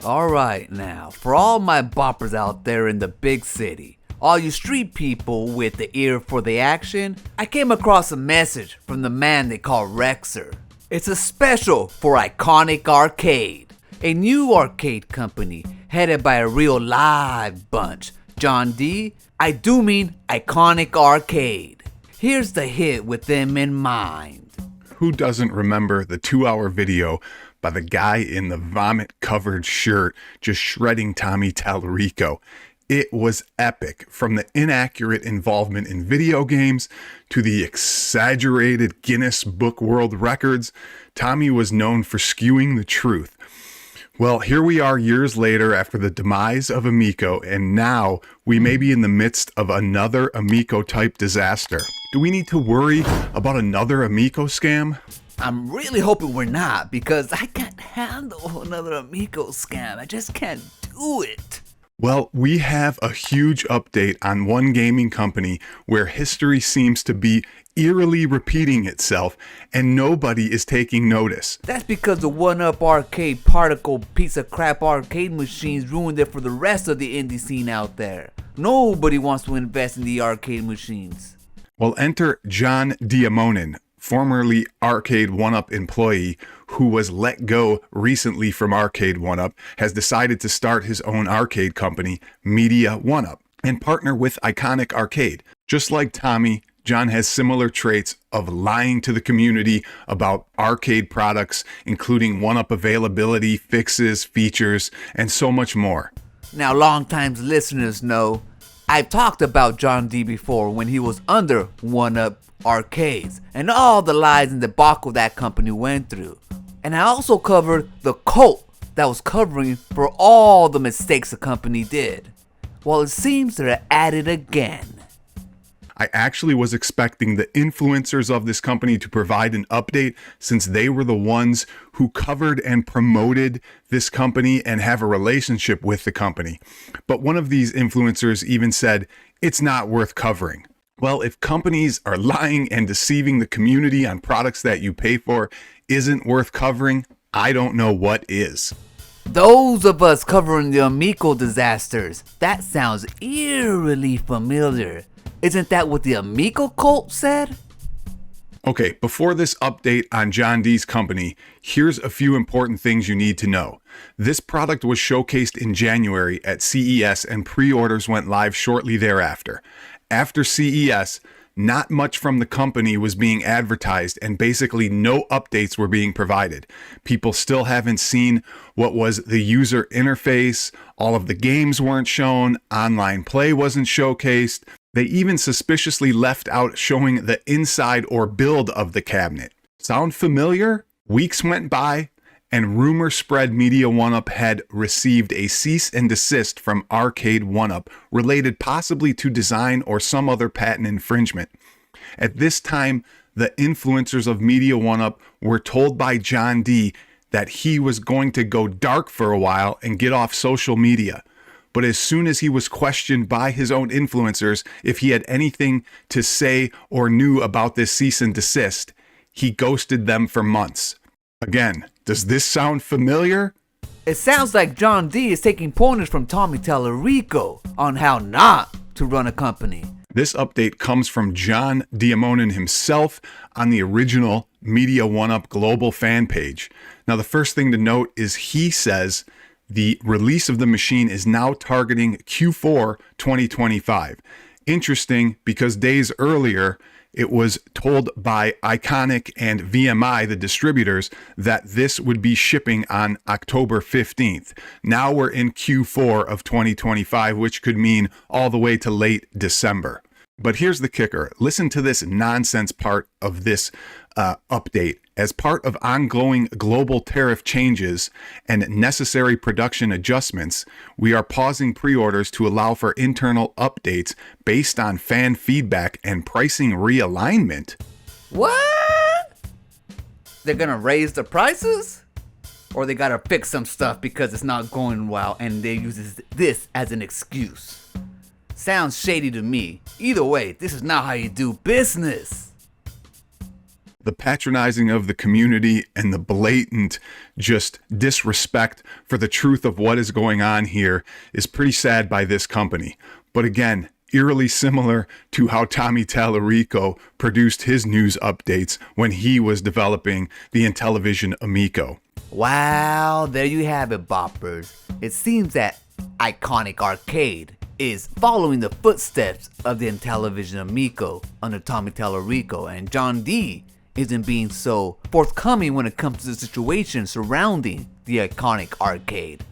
Alright now, for all my boppers out there in the big city, all you street people with the ear for the action, I came across a message from the man they call Rexer. It's a special for Iconic Arcade, a new arcade company headed by a real live bunch, John D. I do mean Iconic Arcade. Here's the hit with them in mind. Who doesn't remember the 2-hour video by the guy in the vomit-covered shirt just shredding Tommy Tallarico? It was epic, from the inaccurate involvement in video games to the exaggerated Guinness Book World Records. Tommy was known for skewing the truth. Well, here we are years later after the demise of Amico, and now we may be in the midst of another Amico-type disaster. Do we need to worry about another Amico scam? I'm really hoping we're not, because I can't handle another Amico scam. I just can't do it. Well, we have a huge update on one gaming company where history seems to be eerily repeating itself and nobody is taking notice. That's because the 1UP arcade particle piece of crap arcade machines ruined it for the rest of the indie scene out there. Nobody wants to invest in the arcade machines. Well, enter John Diamonin, formerly Arcade 1UP employee who was let go recently from Arcade 1UP, has decided to start his own arcade company, Media 1UP, and partner with Iconic Arcade. Just like Tommy, John has similar traits of lying to the community about arcade products, including 1UP availability, fixes, features, and so much more. Now, longtime listeners know I've talked about John D before when he was under 1UP Arcades and all the lies and debacle that company went through. And I also covered the cult that was covering for all the mistakes the company did. Well, it seems they're at it again. I actually was expecting the influencers of this company to provide an update, since they were the ones who covered and promoted this company and have a relationship with the company. But one of these influencers even said, it's not worth covering. Well, if companies are lying and deceiving the community on products that you pay for isn't worth covering, I don't know what is. Those of us covering the Amico disasters, that sounds eerily familiar. Isn't that what the Amico cult said? Okay, before this update on John D's company, here's a few important things you need to know. This product was showcased in January at CES and pre-orders went live shortly thereafter. After CES, not much from the company was being advertised and basically no updates were being provided. People still haven't seen what was the user interface, all of the games weren't shown, online play wasn't showcased. They even suspiciously left out showing the inside or build of the cabinet. Sound familiar? Weeks went by, and rumor spread Media 1UP had received a cease and desist from Arcade 1UP, related possibly to design or some other patent infringement. At this time, the influencers of Media 1UP were told by John D that he was going to go dark for a while and get off social media. But as soon as he was questioned by his own influencers if he had anything to say or knew about this cease and desist, he ghosted them for months. Again, does this sound familiar? It sounds like John D is taking pointers from Tommy Tallarico on how not to run a company. This update comes from John Diamonin himself on the original Media 1UP global fan page. Now, the first thing to note is he says the release of the machine is now targeting Q4 2025. Interesting, because days earlier, it was told by Iconic and VMI, the distributors, that this would be shipping on October 15th. Now we're in Q4 of 2025, which could mean all the way to late December. But here's the kicker. Listen to this nonsense part of this update. As part of ongoing global tariff changes and necessary production adjustments, we are pausing pre-orders to allow for internal updates based on fan feedback and pricing realignment. What? They're gonna raise the prices? Or they gotta fix some stuff because it's not going well and they use this as an excuse? Sounds shady to me. Either way, this is not how you do business. The patronizing of the community and the blatant just disrespect for the truth of what is going on here is pretty sad by this company. But again, eerily similar to how Tommy Tallarico produced his news updates when he was developing the Intellivision Amico. Wow, there you have it, boppers. It seems that Iconic Arcade is following the footsteps of the Intellivision Amico under Tommy Tallarico, and John D isn't being so forthcoming when it comes to the situation surrounding the Iconic Arcade.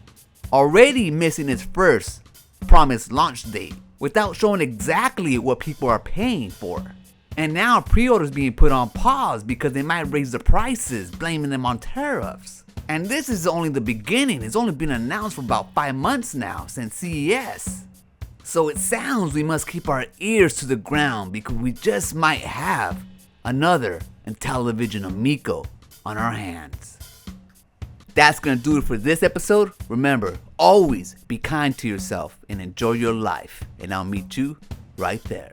Already missing its first promised launch date without showing exactly what people are paying for. And now pre-orders being put on pause because they might raise the prices, blaming them on tariffs. And this is only the beginning. It's only been announced for about 5 months now since CES. So it sounds we must keep our ears to the ground because we just might have another Intellivision Amico on our hands. That's gonna do it for this episode. Remember, always be kind to yourself and enjoy your life. And I'll meet you right there.